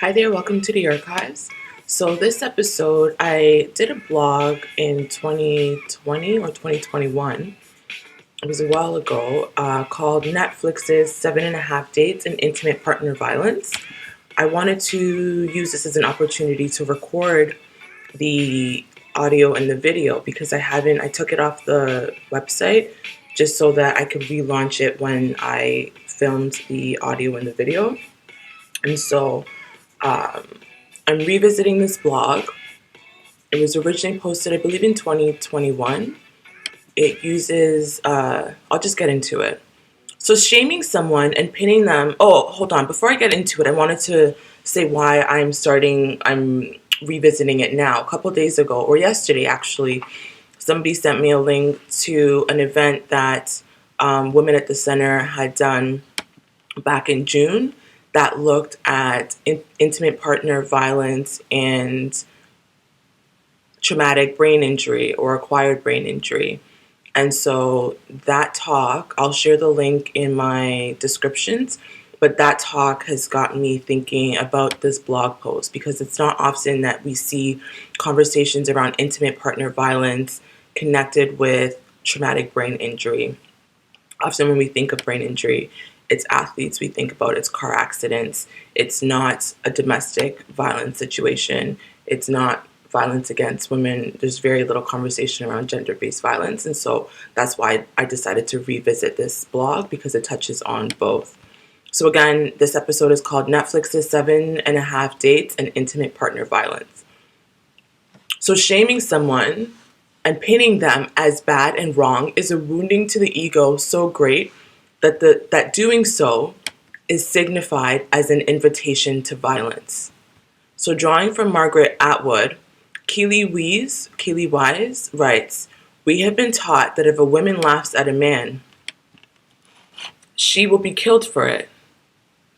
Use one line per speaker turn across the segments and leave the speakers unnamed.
Hi there, welcome to the archives. So, this episode, I did a blog in 2020 or 2021. It was a while ago, called Netflix's 7.5 Dates and Intimate Partner Violence. I wanted to use this as an opportunity to record the audio and the video because I took it off the website just so that I could relaunch it when I filmed the audio and the video. And so, um, I'm revisiting this blog. It was originally posted, I believe, in 2021. It uses, I'll just get into it. So, shaming someone and pinning them. Oh, hold on. Before I get into it, I wanted to say why I'm revisiting it now. A couple days ago, or yesterday actually, somebody sent me a link to an event that Women at the Center had done back in June that looked at intimate partner violence and traumatic brain injury or acquired brain injury. And so that talk, I'll share the link in my descriptions, but that talk has got me thinking about this blog post because it's not often that we see conversations around intimate partner violence connected with traumatic brain injury. Often when we think of brain injury, it's athletes we think about, it's car accidents, it's not a domestic violence situation, it's not violence against women. There's very little conversation around gender-based violence, and so that's why I decided to revisit this blog because it touches on both. So again, this episode is called Netflix's 7.5 Dates and Intimate Partner Violence. So shaming someone and painting them as bad and wrong is a wounding to the ego so great that doing so is signified as an invitation to violence. So drawing from Margaret Atwood, Keely Wise writes, "We have been taught that if a woman laughs at a man, she will be killed for it."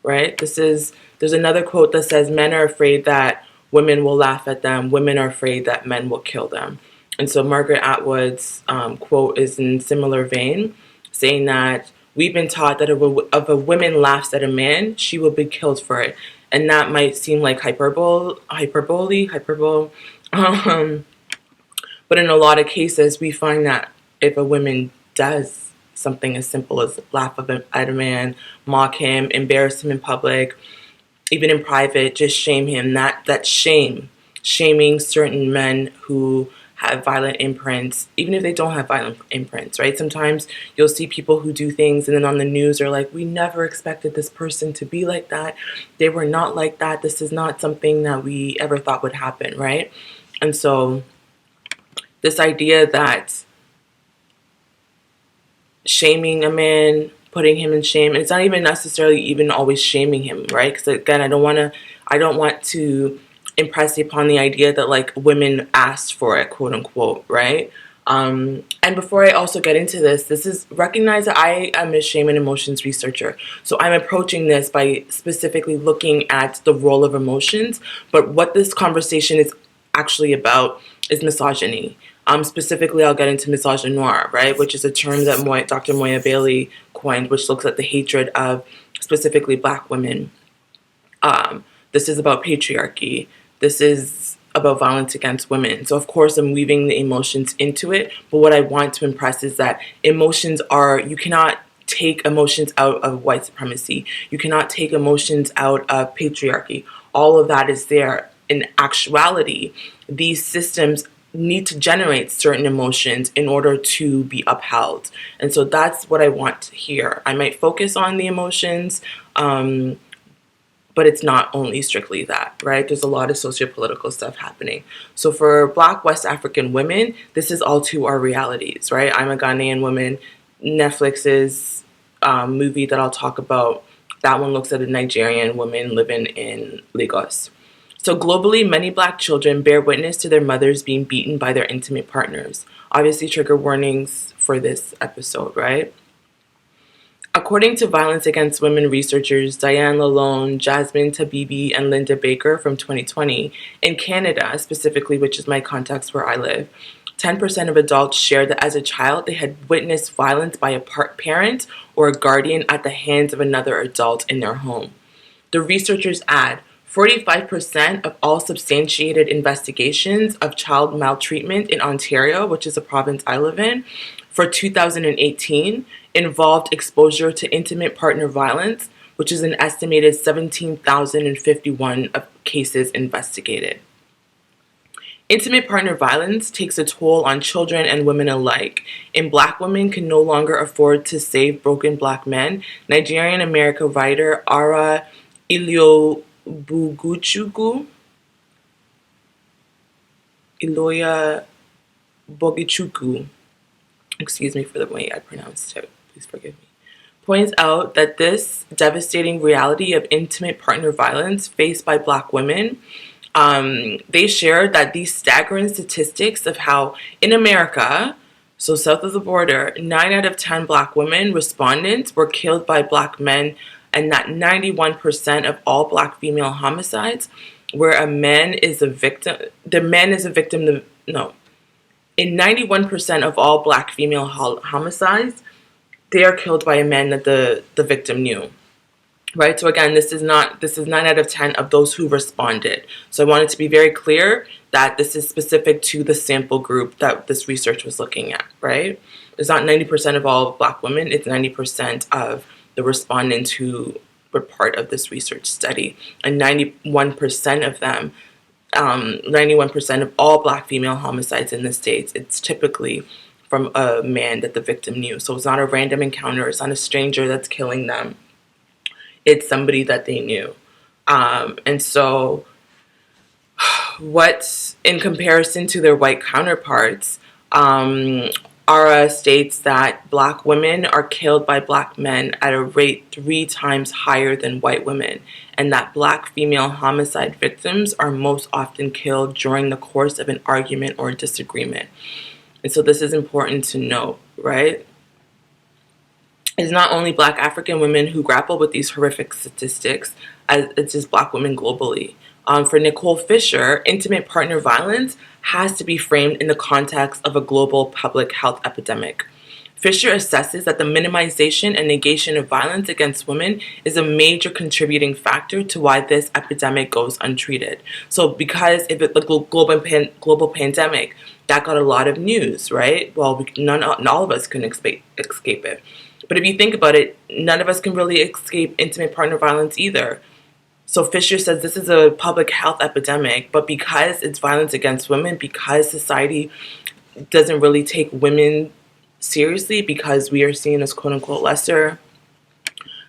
Right? There's another quote that says, "Men are afraid that women will laugh at them. Women are afraid that men will kill them." And so Margaret Atwood's quote is in similar vein, saying that we've been taught that if a woman laughs at a man, she will be killed for it. And that might seem like hyperbole. Um, but in a lot of cases, we find that if a woman does something as simple as laugh at a man, mock him, embarrass him in public, even in private, just shame him, that shaming certain men who have violent imprints, even if they don't have violent imprints, right? Sometimes you'll see people who do things and then on the news are like, we never expected this person to be like that. They were not like that. This is not something that we ever thought would happen, right? And so this idea that shaming a man, putting him in shame, and it's not even necessarily even always shaming him, right? Because again, I don't want to impress upon the idea that like women asked for it, quote unquote, right? And before I also get into this is recognize that I am a shame and emotions researcher. So I'm approaching this by specifically looking at the role of emotions. But what this conversation is actually about is misogyny. Specifically, I'll get into misogynoir, right, which is a term that Dr. Moya Bailey coined, which looks at the hatred of specifically Black women. This is about patriarchy. This is about violence against women. So, of course, I'm weaving the emotions into it. But what I want to impress is that you cannot take emotions out of white supremacy. You cannot take emotions out of patriarchy. All of that is there. In actuality, these systems need to generate certain emotions in order to be upheld. And so that's what I want here. I might focus on the emotions, but it's not only strictly that, right? There's a lot of sociopolitical stuff happening. So for Black West African women, this is all to our realities, right? I'm a Ghanaian woman. Netflix's movie that I'll talk about, that one looks at a Nigerian woman living in Lagos. So globally, many Black children bear witness to their mothers being beaten by their intimate partners. Obviously, trigger warnings for this episode, right? According to violence against women researchers Dianne Lalonde, Jasmine Tabibi, and Linda Baker from 2020, in Canada specifically, which is my context where I live, 10% of adults shared that as a child they had witnessed violence by a parent or a guardian at the hands of another adult in their home. The researchers add, 45% of all substantiated investigations of child maltreatment in Ontario, which is a province I live in, for 2018 involved exposure to intimate partner violence, which is an estimated 17,051 of cases investigated. Intimate partner violence takes a toll on children and women alike, and Black women can no longer afford to save broken Black men. Nigerian American writer Ara Iloya Bogichukwu, excuse me for the way I pronounced it, please forgive me, points out that this devastating reality of intimate partner violence faced by Black women, they shared that these staggering statistics of how in America, so south of the border, 9 out of 10 Black women respondents were killed by Black men, and that 91% of all Black female homicides where a man is a victim, in 91% of all Black female homicides, they are killed by a man that the victim knew. Right? So again, this is 9 out of 10 of those who responded. So I wanted to be very clear that this is specific to the sample group that this research was looking at, right? It's not 90% of all Black women, it's 90% of the respondents who were part of this research study. And 91% of them, 91% of all Black female homicides in the States, it's typically from a man that the victim knew. So it's not a random encounter, it's not a stranger that's killing them. It's somebody that they knew. And so what, in comparison to their white counterparts, Ara states that Black women are killed by Black men at a rate 3 times higher than white women, and that Black female homicide victims are most often killed during the course of an argument or disagreement. And so this is important to note, right? It's not only Black African women who grapple with these horrific statistics, as it's just Black women globally. For Nicole Fisher, intimate partner violence has to be framed in the context of a global public health epidemic. Fisher assesses that the minimization and negation of violence against women is a major contributing factor to why this epidemic goes untreated. So because if it's the global pandemic, that got a lot of news, right? Well, not all of us can escape it. But if you think about it, none of us can really escape intimate partner violence either. So Fisher says this is a public health epidemic, but because it's violence against women, because society doesn't really take women seriously, because we are seen as quote-unquote lesser,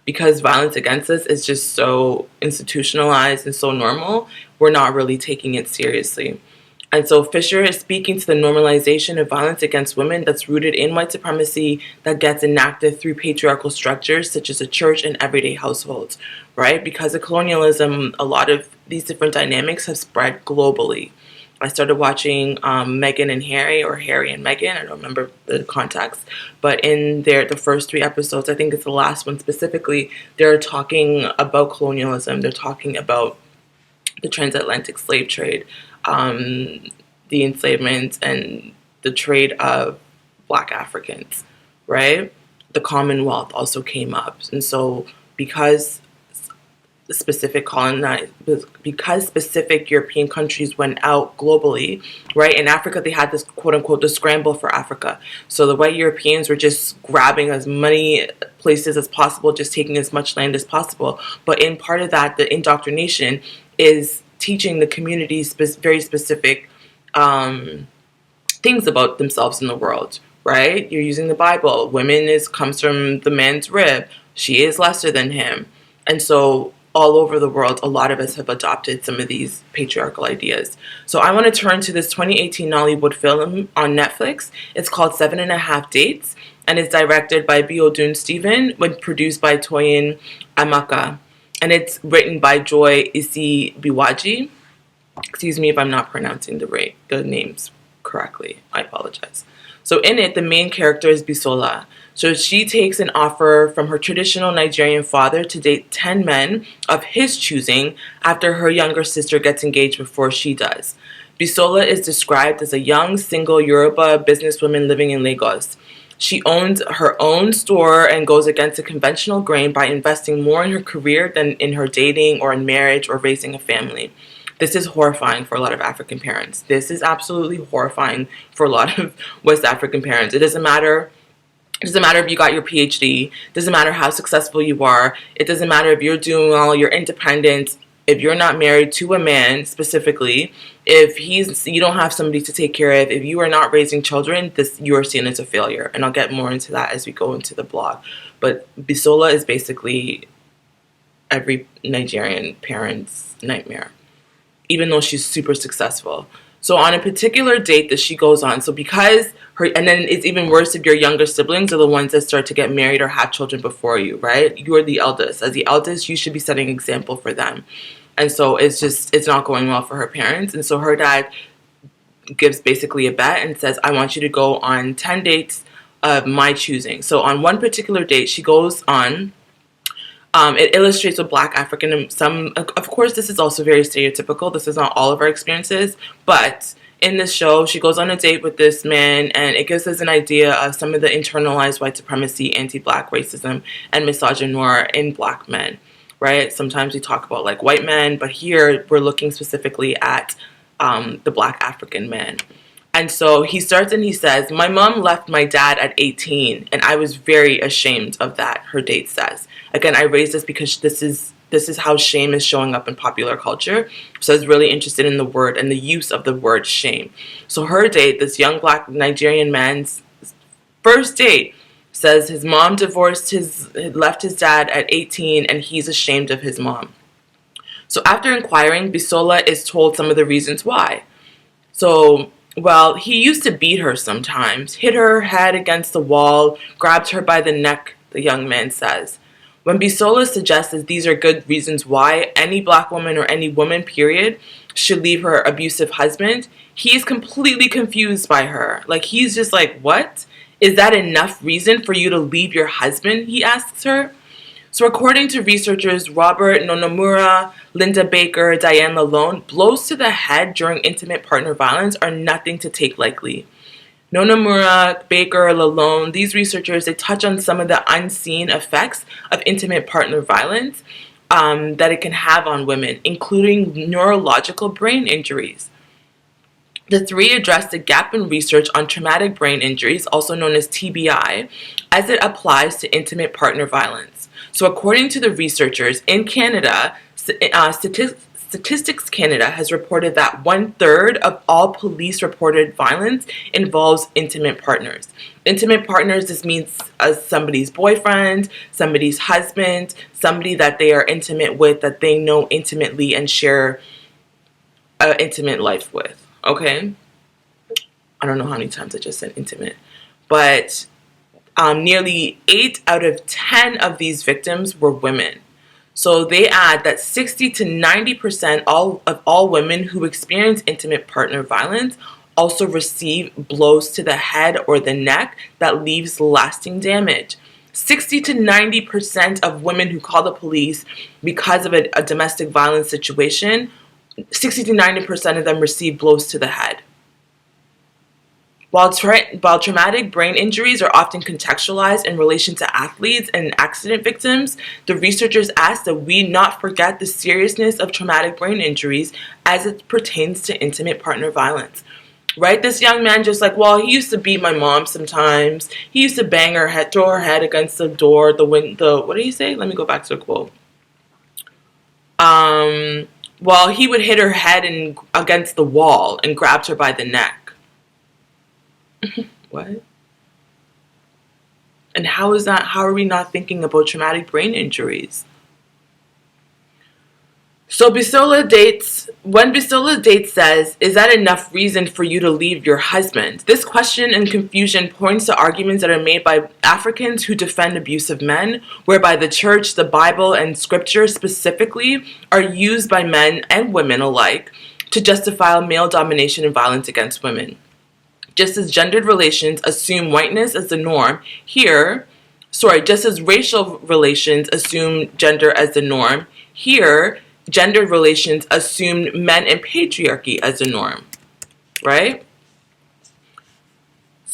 because violence against us is just so institutionalized and so normal, we're not really taking it seriously. And so Fisher is speaking to the normalization of violence against women that's rooted in white supremacy that gets enacted through patriarchal structures such as the church and everyday households, right? Because of colonialism, a lot of these different dynamics have spread globally. I started watching Meghan and Harry, or Harry and Meghan, I don't remember the context, but in the first 3 episodes, I think it's the last one specifically, they're talking about colonialism, they're talking about the transatlantic slave trade, the enslavement and the trade of Black Africans, right? The Commonwealth also came up. And so because specific European countries went out globally, right? In Africa, they had this quote-unquote the scramble for Africa. So the white Europeans were just grabbing as many places as possible, just taking as much land as possible. But in part of that, the indoctrination is teaching the communities very specific things about themselves in the world, right? You're using the Bible. Women comes from the man's rib. She is lesser than him. And so all over the world, a lot of us have adopted some of these patriarchal ideas. So I want to turn to this 2018 Nollywood film on Netflix. It's called 7.5 Dates, and it's directed by Biodun Stephen, and produced by Toyin Amaka. And it's written by Joy Isi Biwaji. Excuse me if I'm not pronouncing the names correctly. I apologize. So in it, the main character is Bisola. So she takes an offer from her traditional Nigerian father to date 10 men of his choosing after her younger sister gets engaged before she does. Bisola is described as a young, single Yoruba businesswoman living in Lagos. She owns her own store and goes against the conventional grain by investing more in her career than in her dating or in marriage or raising a family. This is horrifying for a lot of African parents. This is absolutely horrifying for a lot of West African parents. It doesn't matter. It doesn't matter if you got your PhD. It doesn't matter how successful you are. It doesn't matter if you're doing all your independence. If you're not married to a man specifically, if you don't have somebody to take care of, if you are not raising children, you are seen as a failure. And I'll get more into that as we go into the blog. But Bisola is basically every Nigerian parent's nightmare, even though she's super successful. So on a particular date that she goes on, so because and then it's even worse if your younger siblings are the ones that start to get married or have children before you, right? You're the eldest. As the eldest, you should be setting an example for them. And so it's not going well for her parents. And so her dad gives basically a bet and says, I want you to go on 10 dates of my choosing. So on one particular date, she goes on. It illustrates a Black African, of course, this is also very stereotypical. This is not all of our experiences, but in this show, she goes on a date with this man, and it gives us an idea of some of the internalized white supremacy, anti-Black racism, and misogynoir in Black men, right? Sometimes we talk about like white men, but here we're looking specifically at the Black African man. And so he starts and he says, my mom left my dad at 18, and I was very ashamed of that, her date says. Again, I raise this because this is how shame is showing up in popular culture. So I was really interested in the word and the use of the word shame. So her date, this young Black Nigerian man's first date, says his mom left his dad at 18, and he's ashamed of his mom. So after inquiring, Bisola is told some of the reasons why. So, well, he used to beat her sometimes, hit her head against the wall, grabbed her by the neck, the young man says. When Bisola suggests that these are good reasons why any Black woman or any woman, period, should leave her abusive husband, he is completely confused by her. Like, he's just like, what? Is that enough reason for you to leave your husband? He asks her. So according to researchers Robert Nonomura, Linda Baker, Dianne Lalonde, blows to the head during intimate partner violence are nothing to take lightly. Nonomura, Baker, Lalonde, these researchers, they touch on some of the unseen effects of intimate partner violence that it can have on women, including neurological brain injuries. The three address the gap in research on traumatic brain injuries, also known as TBI, as it applies to intimate partner violence. So according to the researchers, in Canada, Statistics Canada has reported that 1/3 of all police-reported violence involves intimate partners. Intimate partners, this means somebody's boyfriend, somebody's husband, somebody that they are intimate with, that they know intimately and share an intimate life with, okay? I don't know how many times I just said intimate, but nearly 8 out of 10 of these victims were women. So they add that 60 to 90% of all women who experience intimate partner violence also receive blows to the head or the neck that leaves lasting damage. 60 to 90% of women who call the police because of a domestic violence situation, 60 to 90% of them receive blows to the head. While traumatic brain injuries are often contextualized in relation to athletes and accident victims, the researchers ask that we not forget the seriousness of traumatic brain injuries as it pertains to intimate partner violence. Right? This young man just like, well, he used to beat my mom sometimes. He used to bang her head, throw her head against the door, the window. What did he say? Let me go back to the quote. Well, he would hit her head against the wall and grabbed her by the neck. What? And how are we not thinking about traumatic brain injuries? So when Bisola dates says, is that enough reason for you to leave your husband? This question and confusion points to arguments that are made by Africans who defend abusive men, whereby the church, the Bible, and scripture specifically are used by men and women alike to justify male domination and violence against women. Just as gendered relations assume whiteness as the norm, just as racial relations assume gender as the norm, here, gendered relations assume men and patriarchy as the norm, right?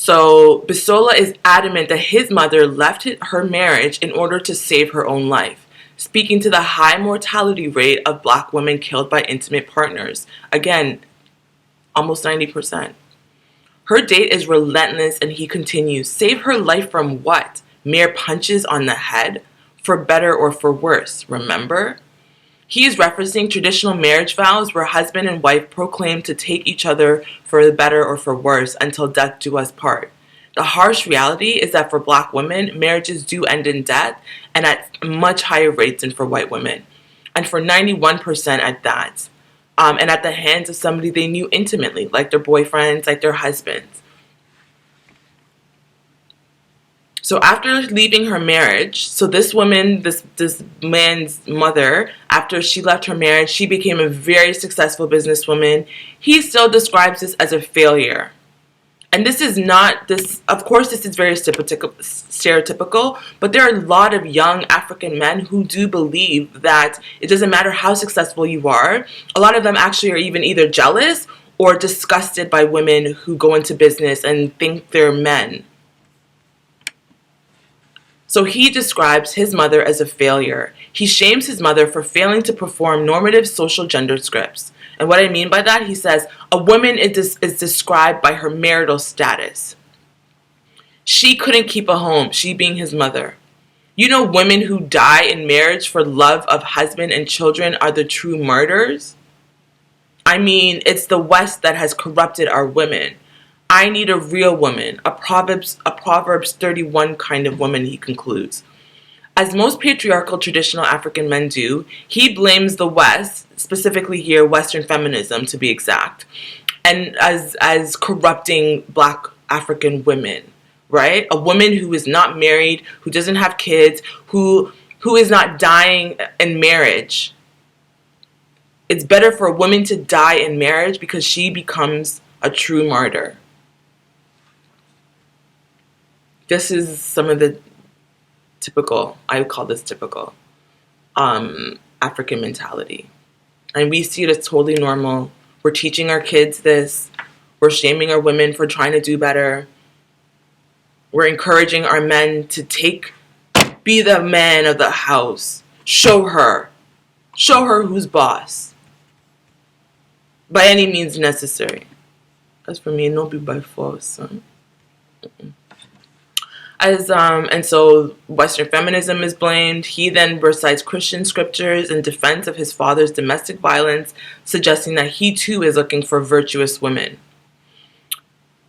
So Bisola is adamant that his mother left her marriage in order to save her own life, speaking to the high mortality rate of black women killed by intimate partners. Again, almost 90%. Her date is relentless, and he continues, save her life from what? Mere punches on the head? For better or for worse, remember? He is referencing traditional marriage vows where husband and wife proclaim to take each other for the better or for worse until death do us part. The harsh reality is that for black women, marriages do end in death, and at much higher rates than for white women. And for 91% at that. And at the hands of somebody they knew intimately, like their boyfriends, like their husbands. So after leaving her marriage, so this woman, this man's mother, after she left her marriage, she became a very successful businesswoman. He still describes this as a failure. And this is not, of course this is very stereotypical, but there are a lot of young African men who do believe that it doesn't matter how successful you are. A lot of them actually are even either jealous or disgusted by women who go into business and think they're men. So he describes his mother as a failure. He shames his mother for failing to perform normative social gender scripts. And what I mean by that, he says, a woman is described by her marital status. She couldn't keep a home, she being his mother. You know, women who die in marriage for love of husband and children are the true martyrs? I mean, it's the West that has corrupted our women. I need a real woman, a Proverbs 31 kind of woman, he concludes. As most patriarchal traditional African men do, he blames the West, specifically here Western feminism to be exact, and as corrupting black African women, right? A woman who is not married, who doesn't have kids, who is not dying in marriage. It's better for a woman to die in marriage because she becomes a true martyr. This is some of the typical, I would call this typical, African mentality. And we see it as totally normal. We're teaching our kids this. We're shaming our women for trying to do better. We're encouraging our men to be the man of the house. Show her who's boss. By any means necessary. As for me, no be by force. And so Western feminism is blamed. He then recites Christian scriptures in defense of his father's domestic violence, suggesting that he too is looking for virtuous women.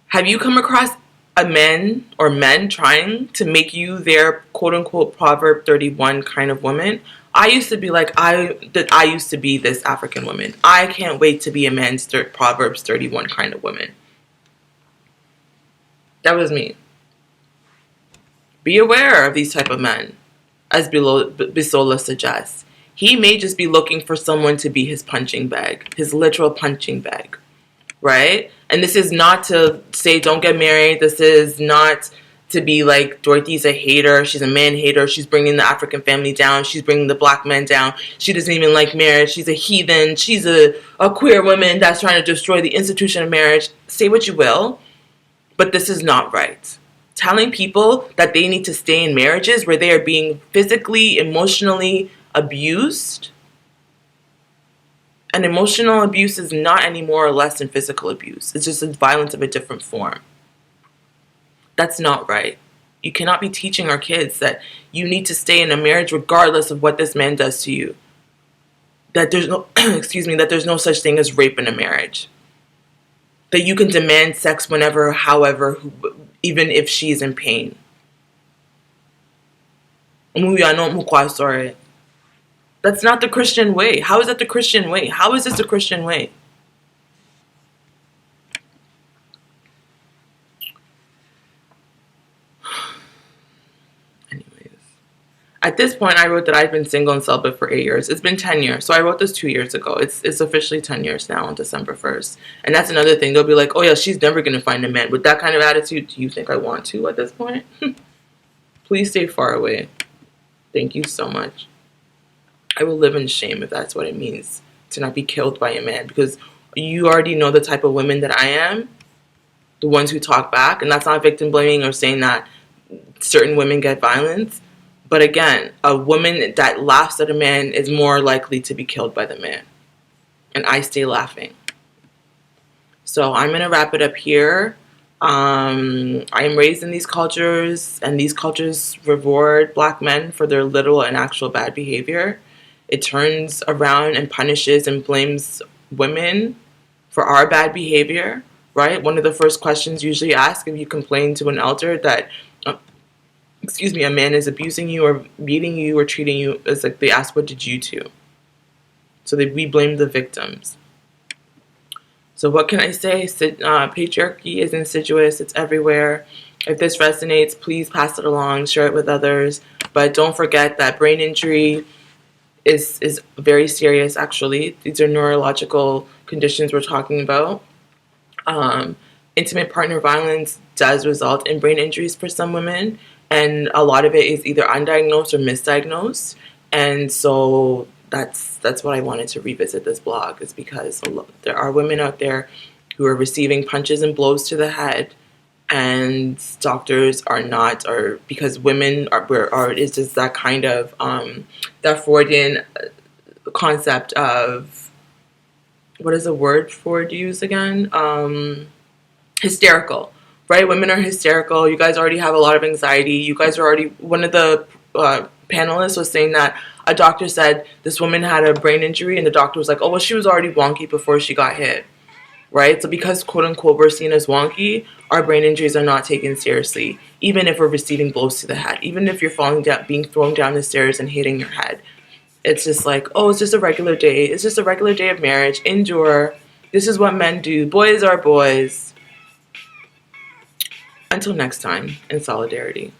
Have you come across a man or men trying to make you their quote-unquote Proverb 31 kind of woman? I used to be like, I used to be this African woman. I can't wait to be a man's Proverbs 31 kind of woman. That was me. Be aware of these type of men, as Bisola suggests. He may just be looking for someone to be his punching bag, his literal punching bag, right? And this is not to say don't get married. This is not to be like Dorothy's a hater. She's a man hater. She's bringing the African family down. She's bringing the black men down. She doesn't even like marriage. She's a heathen. She's a queer woman that's trying to destroy the institution of marriage. Say what you will, but this is not right. Telling people that they need to stay in marriages where they are being physically, emotionally abused. And emotional abuse is not any more or less than physical abuse. It's just a violence of a different form. That's not right. You cannot be teaching our kids that you need to stay in a marriage regardless of what this man does to you. That there's no, that there's no such thing as rape in a marriage. That you can demand sex whenever, however, even if she's in pain. That's not the Christian way. How is that the Christian way? How is this the Christian way? Anyways. At this point, I wrote that I've been single and celibate for 8 years. It's been 10 years. So I wrote this 2 years ago. It's officially 10 years now on December 1st. And that's another thing. They'll be like, oh yeah, she's never going to find a man. With that kind of attitude, do you think I want to at this point? Please stay far away. Thank you so much. I will live in shame if that's what it means to not be killed by a man. Because you already know the type of woman that I am. the ones who talk back. And that's not victim blaming or saying that certain women get violence. But again, a woman that laughs at a man is more likely to be killed by the man. And I stay laughing. So I'm going to wrap it up here. I am raised in these cultures, and these cultures reward black men for their literal and actual bad behavior. It turns around and punishes and blames women for our bad behavior, right? One of the first questions usually asked if you complain to an elder that, a man is abusing you or beating you or treating you, is like they ask, what did you do? So we blame the victims. So what can I say? Patriarchy is insidious. It's everywhere. If this resonates, please pass it along, share it with others. But don't forget that brain injury is very serious, actually. These are neurological conditions we're talking about. Intimate partner violence does result in brain injuries for some women, and a lot of it is either undiagnosed or misdiagnosed. And so that's what I wanted to revisit this blog, is because there are women out there who are receiving punches and blows to the head, and doctors are not, or because women are it's just that kind of that Freudian concept of, what is the word Freud use again? Hysterical, right? Women are hysterical. You guys already have a lot of anxiety. You guys are already, one of the panelists was saying that a doctor said this woman had a brain injury, and the doctor was like, oh, well, she was already wonky before she got hit, right? So because, quote unquote, we're seen as wonky, our brain injuries are not taken seriously, even if we're receiving blows to the head, even if you're falling down, being thrown down the stairs and hitting your head. It's just like, oh, it's just a regular day. It's just a regular day of marriage. Endure. This is what men do. Boys are boys. Until next time, in solidarity.